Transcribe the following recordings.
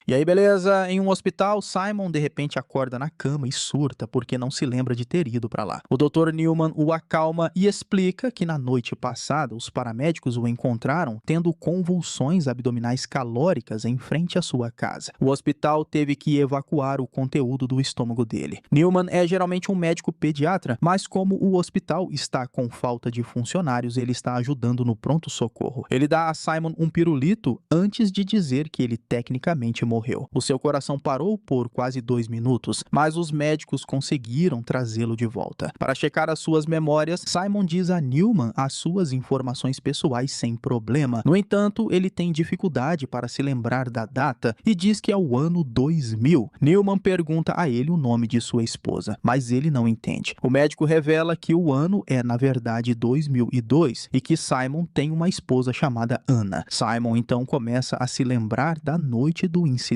E aí, beleza? Em um hospital, Simon de repente acorda na cama e surta porque não se lembra de ter ido para lá. O Dr. Newman o acalma e explica que na noite passada os paramédicos o encontraram tendo convulsões abdominais calóricas em frente à sua casa. O hospital teve que evacuar o conteúdo do estômago dele. Newman é geralmente um médico pediatra, mas como o hospital está com falta de funcionários, ele está ajudando no pronto-socorro. Ele dá a Simon um pirulito antes de dizer que ele tecnicamente morreu. O seu coração parou por quase 2 minutos, mas os médicos conseguiram trazê-lo de volta. Para checar as suas memórias, Simon diz a Newman as suas informações pessoais sem problema. No entanto, ele tem dificuldade para se lembrar da data e diz que é o ano 2000. Newman pergunta a ele o nome de sua esposa, mas ele não entende. O médico revela que o ano é, na verdade, 2002 e que Simon tem uma esposa chamada Anna. Simon então começa a se lembrar da noite do incidente.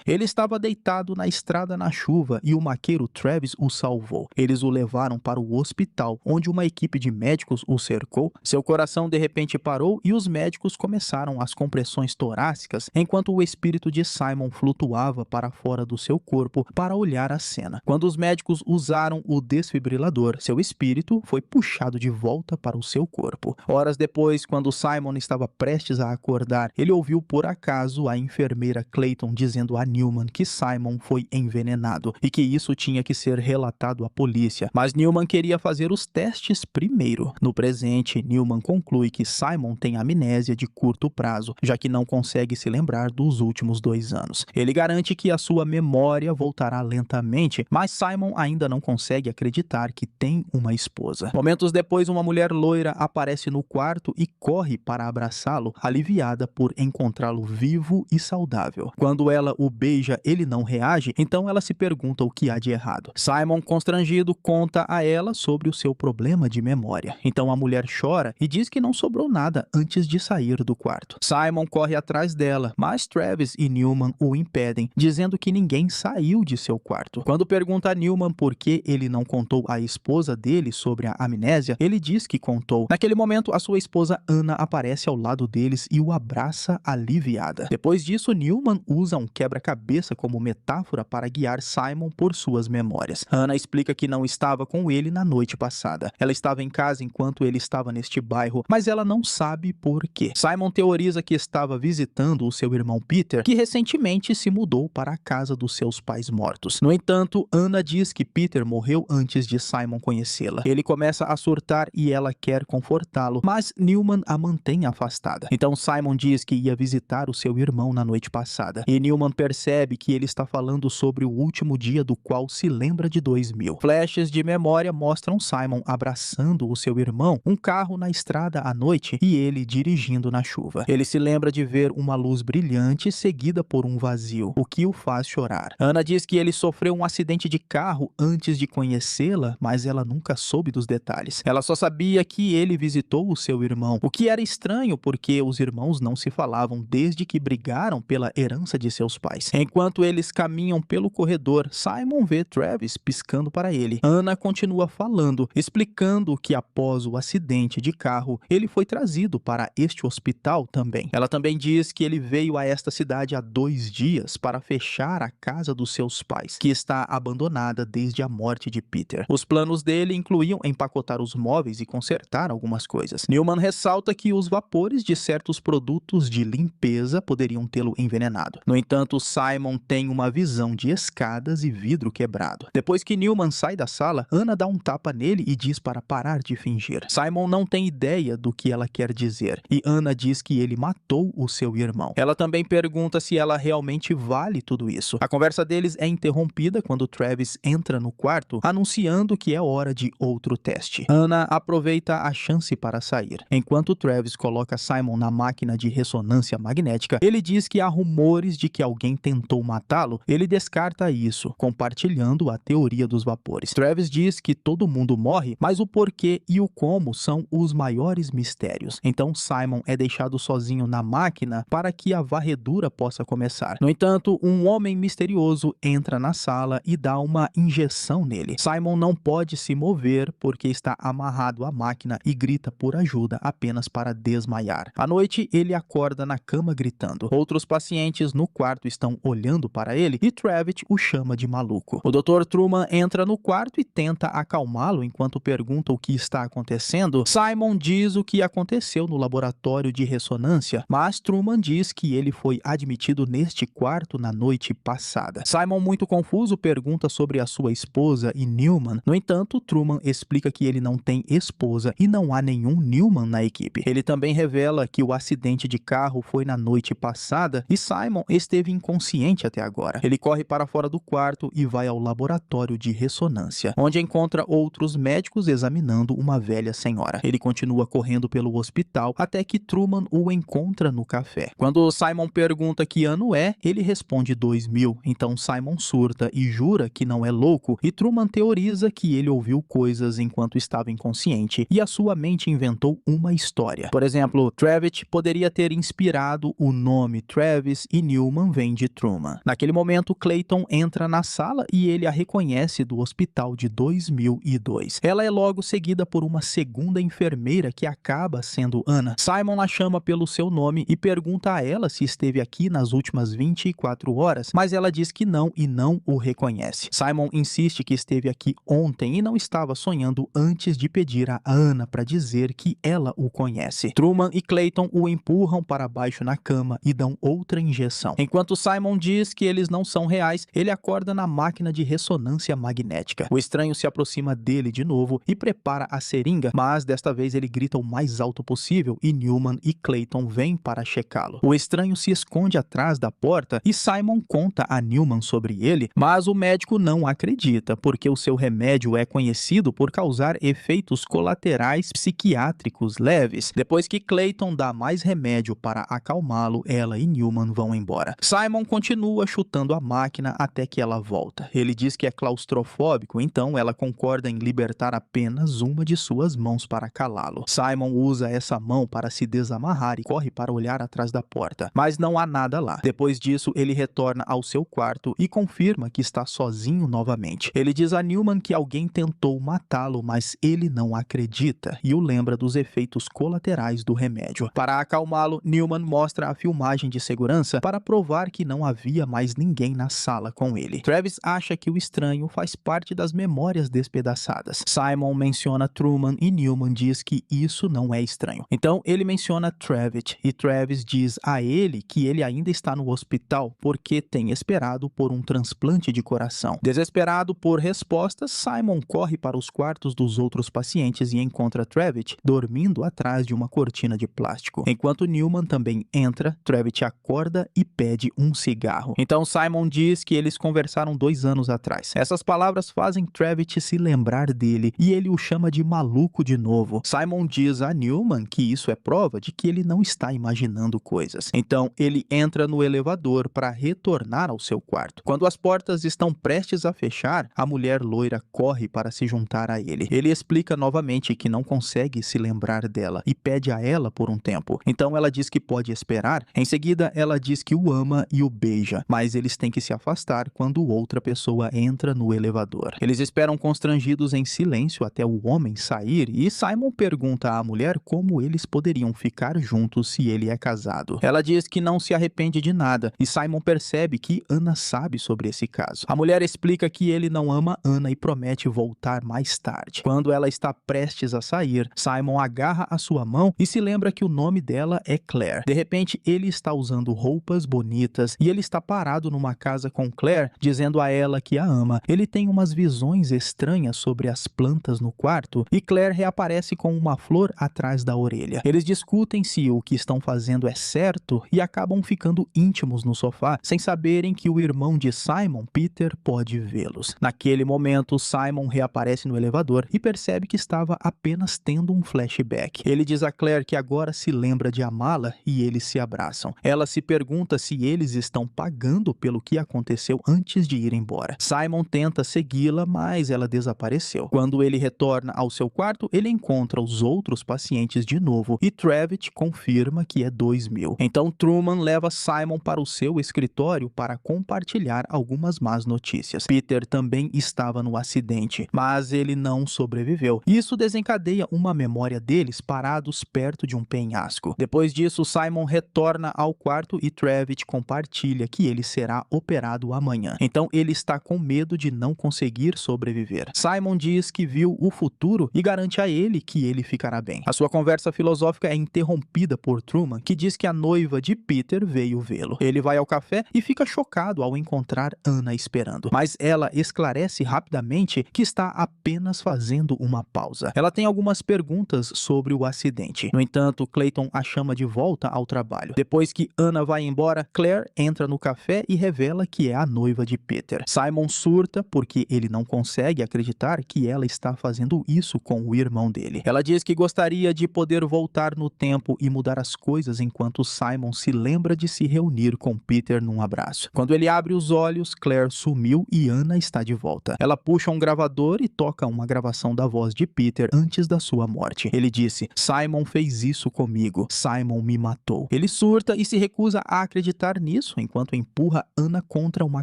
Ele estava deitado na estrada na chuva e o maqueiro Travis o salvou. Eles o levaram para o hospital, onde uma equipe de médicos o cercou. Seu coração de repente parou e os médicos começaram as compressões torácicas, enquanto o espírito de Simon flutuava para fora do seu corpo para olhar a cena. Quando os médicos usaram o desfibrilador, seu espírito foi puxado de volta para o seu corpo. Horas depois, quando Simon estava prestes a acordar, ele ouviu por acaso a enfermeira Clayton dizendo a Newman que Simon foi envenenado e que isso tinha que ser relatado à polícia. Mas Newman queria fazer os testes primeiro. No presente, Newman conclui que Simon tem amnésia de curto prazo, já que não consegue se lembrar dos últimos 2 anos. Ele garante que a sua memória voltará lentamente, mas Simon ainda não consegue acreditar que tem uma esposa. Momentos depois, uma mulher loira aparece no quarto e corre para abraçá-lo, aliviada por encontrá-lo vivo e saudável. Quando ela o beija, ele não reage, então ela se pergunta o que há de errado. Simon, constrangido, conta a ela sobre o seu problema de memória. Então a mulher chora e diz que não sobrou nada antes de sair do quarto. Simon corre atrás dela, mas Travis e Newman o impedem, dizendo que ninguém saiu de seu quarto. Quando pergunta a Newman por que ele não contou à esposa dele sobre a amnésia, ele diz que contou. Naquele momento, a sua esposa Anna aparece ao lado deles e o abraça aliviada. Depois disso, Newman usa um quebra-cabeça como metáfora para guiar Simon por suas memórias. Anna explica que não estava com ele na noite passada. Ela estava em casa enquanto ele estava neste bairro, mas ela não sabe por quê. Simon teoriza que estava visitando o seu irmão Peter, que recentemente se mudou para a casa dos seus pais mortos. No entanto, Anna diz que Peter morreu antes de Simon conhecê-la. Ele começa a surtar e ela quer confortá-lo, mas Newman a mantém afastada. Então Simon diz que ia visitar o seu irmão na noite passada, e Newman percebe que ele está falando sobre o último dia do qual se lembra de 2000. Flashes de memória mostram Simon abraçando o seu irmão, um carro na estrada à noite e ele dirigindo na chuva. Ele se lembra de ver uma luz brilhante seguida por um vazio, o que o faz chorar. Anna diz que ele sofreu um acidente de carro antes de conhecê-la, mas ela nunca soube dos detalhes. Ela só sabia que ele visitou o seu irmão, o que era estranho porque os irmãos não se falavam desde que brigaram pela herança de seus pais. Enquanto eles caminham pelo corredor, Simon vê Travis piscando para ele. Anna continua falando, explicando que após o acidente de carro, ele foi trazido para este hospital também. Ela também diz que ele veio a esta cidade há 2 dias para fechar a casa dos seus pais, que está abandonada desde a morte de Peter. Os planos dele incluíam empacotar os móveis e consertar algumas coisas. Newman ressalta que os vapores de certos produtos de limpeza poderiam tê-lo envenenado. No entanto, Simon tem uma visão de escadas e vidro quebrado. Depois que Newman sai da sala, Anna dá um tapa nele e diz para parar de fingir. Simon não tem ideia do que ela quer dizer, e Anna diz que ele matou o seu irmão. Ela também pergunta se ela realmente vale tudo isso. A conversa deles é interrompida quando Travis entra no quarto, anunciando que é hora de outro teste. Anna aproveita a chance para sair. Enquanto Travis coloca Simon na máquina de ressonância magnética, ele diz que há rumores de que alguém tentou matá-lo. Ele descarta isso, compartilhando a teoria dos vapores. Travis diz que todo mundo morre, mas o porquê e o como são os maiores mistérios. Então Simon é deixado sozinho na máquina para que a varredura possa começar. No entanto, um homem misterioso entra na sala e dá uma injeção nele. Simon não pode se mover porque está amarrado à máquina e grita por ajuda apenas para desmaiar. À noite, ele acorda na cama gritando. Outros pacientes no quarto estão olhando para ele e Travis o chama de maluco. O Dr. Truman entra no quarto e tenta acalmá-lo enquanto pergunta o que está acontecendo. Simon diz o que aconteceu no laboratório de ressonância, mas Truman diz que ele foi admitido neste quarto na noite passada. Simon, muito confuso, pergunta sobre a sua esposa e Newman. No entanto, Truman explica que ele não tem esposa e não há nenhum Newman na equipe. Ele também revela que o acidente de carro foi na noite passada e Simon esteve inconsciente até agora. Ele corre para fora do quarto e vai ao laboratório de ressonância, onde encontra outros médicos examinando uma velha senhora. Ele continua correndo pelo hospital até que Truman o encontra no café. Quando Simon pergunta que ano é, ele responde 2000. Então Simon surta e jura que não é louco e Truman teoriza que ele ouviu coisas enquanto estava inconsciente e a sua mente inventou uma história. Por exemplo, Travis poderia ter inspirado o nome Travis e Newman vem de Truman. Naquele momento, Clayton entra na sala e ele a reconhece do hospital de 2002. Ela é logo seguida por uma segunda enfermeira que acaba sendo Anna. Simon a chama pelo seu nome e pergunta a ela se esteve aqui nas últimas 24 horas, mas ela diz que não e não o reconhece. Simon insiste que esteve aqui ontem e não estava sonhando antes de pedir a Anna para dizer que ela o conhece. Truman e Clayton o empurram para baixo na cama e dão outra injeção. Enquanto Simon diz que eles não são reais, ele acorda na máquina de ressonância magnética. O estranho se aproxima dele de novo e prepara a seringa, mas desta vez ele grita o mais alto possível e Newman e Clayton vêm para checá-lo. O estranho se esconde atrás da porta e Simon conta a Newman sobre ele, mas o médico não acredita, porque o seu remédio é conhecido por causar efeitos colaterais psiquiátricos leves. Depois que Clayton dá mais remédio para acalmá-lo, ela e Newman vão embora. Simon continua chutando a máquina até que ela volta. Ele diz que é claustrofóbico, então ela concorda em libertar apenas uma de suas mãos para calá-lo. Simon usa essa mão para se desamarrar e corre para olhar atrás da porta, mas não há nada lá. Depois disso, ele retorna ao seu quarto e confirma que está sozinho novamente. Ele diz a Newman que alguém tentou matá-lo, mas ele não acredita e o lembra dos efeitos colaterais do remédio. Para acalmá-lo, Newman mostra a filmagem de segurança para provar que não havia mais ninguém na sala com ele. Travis acha que o estranho faz parte das memórias despedaçadas. Simon menciona Truman e Newman diz que isso não é estranho. Então ele menciona Travis e Travis diz a ele que ele ainda está no hospital porque tem esperado por um transplante de coração. Desesperado por respostas, Simon corre para os quartos dos outros pacientes e encontra Travis dormindo atrás de uma cortina de plástico. Enquanto Newman também entra, Travis acorda e pede um cigarro. Então Simon diz que eles conversaram 2 anos atrás. Essas palavras fazem Travis se lembrar dele e ele o chama de maluco de novo. Simon diz a Newman que isso é prova de que ele não está imaginando coisas. Então ele entra no elevador para retornar ao seu quarto. Quando as portas estão prestes a fechar, a mulher loira corre para se juntar a ele. Ele explica novamente que não consegue se lembrar dela e pede a ela por um tempo. Então ela diz que pode esperar. Em seguida, ela diz que o ama e o beija, mas eles têm que se afastar quando outra pessoa entra no elevador. Eles esperam constrangidos em silêncio até o homem sair e Simon pergunta à mulher como eles poderiam ficar juntos se ele é casado. Ela diz que não se arrepende de nada e Simon percebe que Anna sabe sobre esse caso. A mulher explica que ele não ama Anna e promete voltar mais tarde. Quando ela está prestes a sair, Simon agarra a sua mão e se lembra que o nome dela é Claire. De repente, ele está usando roupas bonitas e ele está parado numa casa com Claire, dizendo a ela que a ama. Ele tem umas visões estranhas sobre as plantas no quarto e Claire reaparece com uma flor atrás da orelha. Eles discutem se o que estão fazendo é certo e acabam ficando íntimos no sofá, sem saberem que o irmão de Simon, Peter, pode vê-los. Naquele momento, Simon reaparece no elevador e percebe que estava apenas tendo um flashback. Ele diz a Claire que agora se lembra de amá-la e eles se abraçam. Ela se pergunta se eles estão pagando pelo que aconteceu antes de ir embora. Simon tenta segui-la, mas ela desapareceu. Quando ele retorna ao seu quarto, ele encontra os outros pacientes de novo e Travis confirma que é 2000. Então Truman leva Simon para o seu escritório para compartilhar algumas más notícias. Peter também estava no acidente, mas ele não sobreviveu. Isso desencadeia uma memória deles parados perto de um penhasco. Depois disso, Simon retorna ao quarto e Travis compartilha que ele será operado amanhã. Então ele está com medo de não conseguir sobreviver. Simon diz que viu o futuro e garante a ele que ele ficará bem. A sua conversa filosófica é interrompida por Truman, que diz que a noiva de Peter veio vê-lo. Ele vai ao café e fica chocado ao encontrar Anna esperando, mas ela esclarece rapidamente que está apenas fazendo uma pausa. Ela tem algumas perguntas sobre o acidente. No entanto, Clayton a chama de volta ao trabalho. Depois que Anna vai embora, Claire entra no café e revela que é a noiva de Peter. Simon surta porque ele não consegue acreditar que ela está fazendo isso com o irmão dele. Ela diz que gostaria de poder voltar no tempo e mudar as coisas enquanto Simon se lembra de se reunir com Peter num abraço. Quando ele abre os olhos, Claire sumiu e Anna está de volta. Ela puxa um gravador e toca uma gravação da voz de Peter antes da sua morte. Ele disse: "Simon fez isso comigo. Simon me matou." Ele surta e se recusa a acreditar nisso enquanto empurra Anna contra uma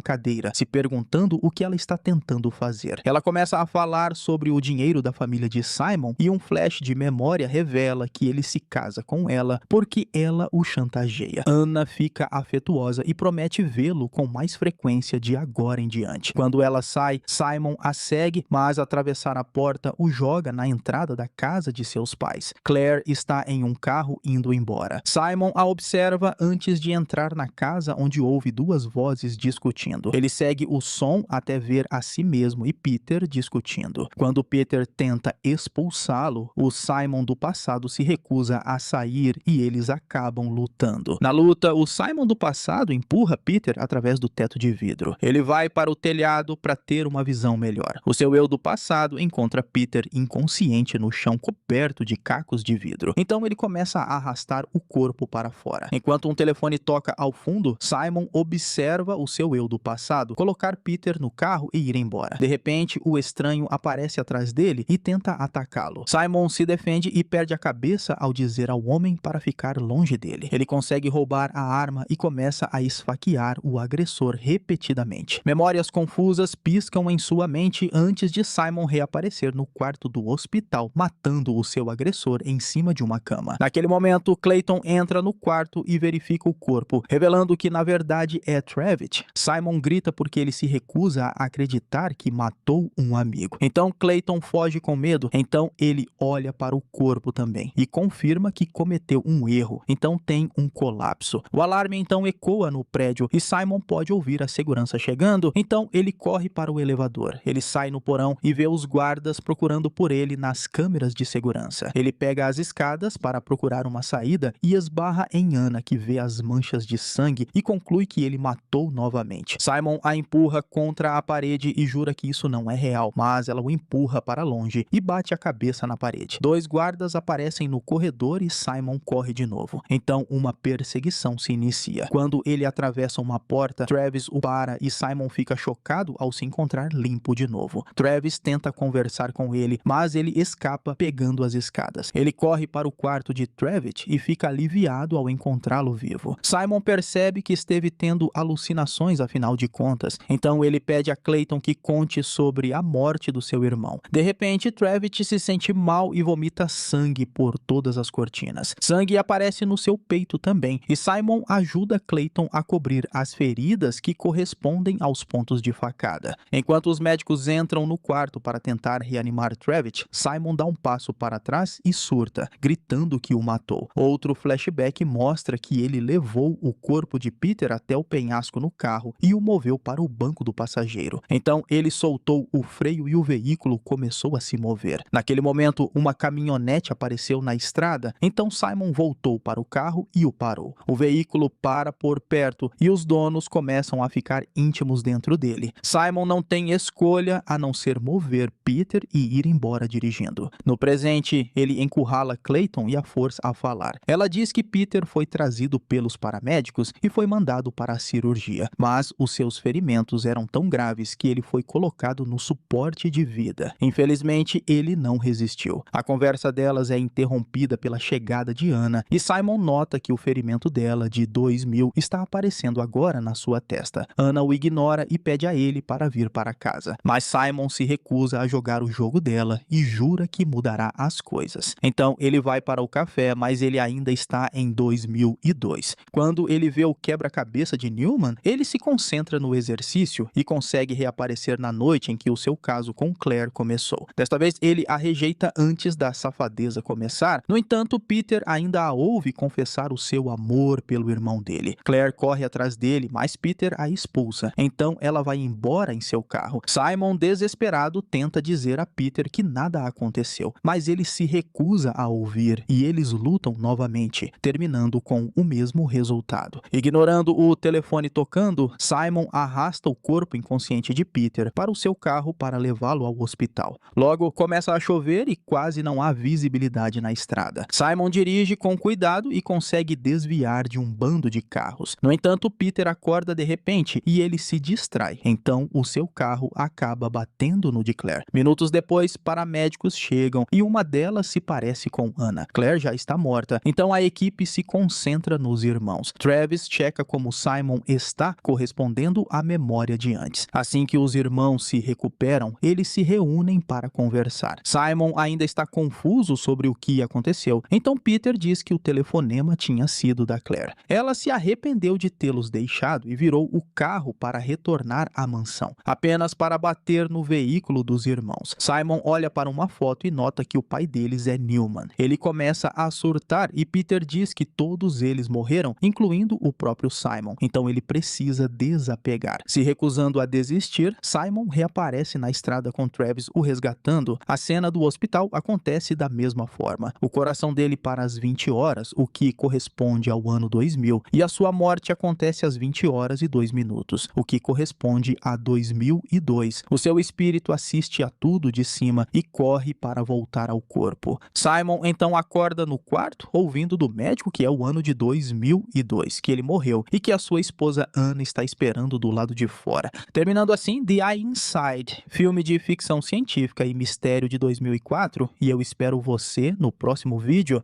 cadeira, se perguntando o que ela está tentando fazer. Ela começa a falar sobre o dinheiro da família de Simon e um flash de memória revela que ele se casa com ela porque ela o chantageia. Anna fica afetuosa e promete vê-lo com mais frequência de agora em diante. Quando ela sai, Simon a segue, mas atravessar a porta o joga na entrada da casa de seus pais. Claire está em um carro indo embora. Simon a observa antes de entrar na casa, onde ouve duas vozes discutindo. Ele segue o som até ver a si mesmo e Peter discutindo. Quando Peter tenta expulsá-lo, o Simon do passado se recusa a sair e eles acabam lutando. Na luta, o Simon do passado empurra Peter através do teto de vidro. Ele vai para o telhado para ter uma visão melhor. O seu eu do passado encontra Peter inconsciente no chão coberto de cacos de vidro. Então ele começa a arrastar o corpo para fora. Enquanto um telefone toca ao fundo, Simon observa o seu eu do passado colocar Peter no carro e ir embora. De repente, o estranho aparece atrás dele e tenta atacá-lo. Simon se defende e perde a cabeça ao dizer ao homem para ficar longe dele. Ele consegue roubar a arma e começa a esfaquear o agressor repetidamente. Memórias confusas piscam em sua mente antes de Simon reaparecer no quarto do hospital, matando o seu agressor em cima de uma cama. Naquele momento, Clayton entra no quarto e verifica o corpo, revelando que na verdade é Travis. Simon grita porque ele se recusa a acreditar que matou um amigo. Então Clayton foge com medo, então ele olha para o corpo também e confirma que cometeu um erro, então tem um colapso. O alarme então ecoa no prédio e Simon pode ouvir a segurança chegando, então ele corre para o elevador. Ele sai no porão e vê os guardas procurando por ele nas câmeras de segurança. Ele pega as escadas para procurar uma saída e esbarra em Anna, que vê as manchas de sangue e conclui que ele matou novamente. Simon a empurra contra a parede e jura que isso não é real, mas ela o empurra para longe e bate a cabeça na parede. Dois guardas aparecem no corredor e Simon corre de novo. Então uma perseguição se inicia. Quando ele atravessa uma porta, Travis o para e Simon fica chocado ao se encontrar limpo de novo. Travis tenta conversar com ele, mas ele escapa pegando as escadas. Ele corre para o quarto de Travis e fica aliviado ao encontrá-lo vivo. Simon percebe que esteve tendo alucinações afinal de contas, então ele pede a Clayton que conte sobre a morte do seu irmão. De repente, Travis se sente mal e vomita sangue por todas as cortinas. Sangue aparece no seu peito também, e Simon ajuda Clayton a cobrir as feridas que correspondem aos pontos de facada. Enquanto os médicos entram no quarto para tentar reanimar Travis, Simon dá um passo para trás e surta, gritando que o matou. Outro flashback mostra que ele levou o corpo de Peter até o penhasco no carro e o moveu para o banco do passageiro. Então ele soltou o freio e o veículo começou a se mover. Naquele momento, uma caminhonete apareceu na estrada, então Simon voltou para o carro e o parou. O veículo para por perto e os donos começam a ficar íntimos dentro dele. Simon não tem escolha a não ser mover Peter e ir embora dirigindo. No presente, ele encurrala Clayton e a força a falar. Ela diz que Peter foi trazido pelos paramédicos e foi mandado para a cirurgia, mas os seus ferimentos eram tão graves que ele foi colocado no suporte de vida. Infelizmente, ele não resistiu. A conversa delas é interrompida pela chegada de Anna e Simon nota que o ferimento dela, de 2.000, está aparecendo agora na sua testa. Anna o ignora e pede a ele para vir para casa, mas Simon se recusa a jogar o jogo dela e jura que mudará as coisas. Então ele vai para o café, mas ele ainda está em 2002. Quando ele vê o quebra-cabeça de Newman, ele se concentra no exercício e consegue reaparecer na noite em que o seu caso com Claire começou. Desta vez, ele a rejeita antes da safadeza começar. No entanto, Peter ainda a ouve confessar o seu amor pelo irmão dele. Claire corre atrás dele, mas Peter a expulsa. Então, ela vai embora em seu carro. Simon, desesperado, tenta dizer a Peter que nada aconteceu, mas ele se recusa a ouvir e eles lutam novamente, terminando com o mesmo resultado. Ignorando o telefone tocando, Simon arrasta o corpo inconsciente de Peter para o seu carro para levá-lo ao hospital. Logo, começa a chover e quase não há visibilidade na estrada. Simon dirige com cuidado e consegue desviar de um bando de carros. No entanto, Peter acorda de repente e ele se distrai. Então, o seu carro acaba batendo no de Claire. Minutos depois, paramédicos chegam e uma delas se parece com Anna. Claire já está morta, então a equipe se concentra nos irmãos. Travis checa como Simon está, correspondendo à memória de antes. Assim que os irmãos se recuperam, eles se reúnem para conversar. Simon ainda está confuso sobre o que aconteceu, então Peter diz que o telefonema tinha sido da Claire. Ela se arrependeu de tê-los deixado e virou o carro para retornar à mansão, apenas para bater no veículo dos irmãos. Simon olha para uma foto e nota que o pai deles é Newman. Ele começa a surtar e Peter diz que todos eles morreram, incluindo o próprio Simon, então ele precisa desapegar. Se recusando a desistir, Simon reaparece na estrada com Travis o resgatando. A cena do hospital acontece da mesma forma. O coração dele para às 20 horas, o que corresponde ao ano 2000, e a sua morte acontece às 20 horas e 2 minutos, o que corresponde a 2002. O seu espírito assiste a tudo de cima e corre para voltar ao corpo. Simon então acorda no quarto, ouvindo do médico que é o ano de 2002, que ele morreu, e que a sua esposa Anna está esperando do lado de fora. Terminando assim, The Eye Inside, filme de ficção científica e mistério de 2004, e eu espero você no próximo vídeo.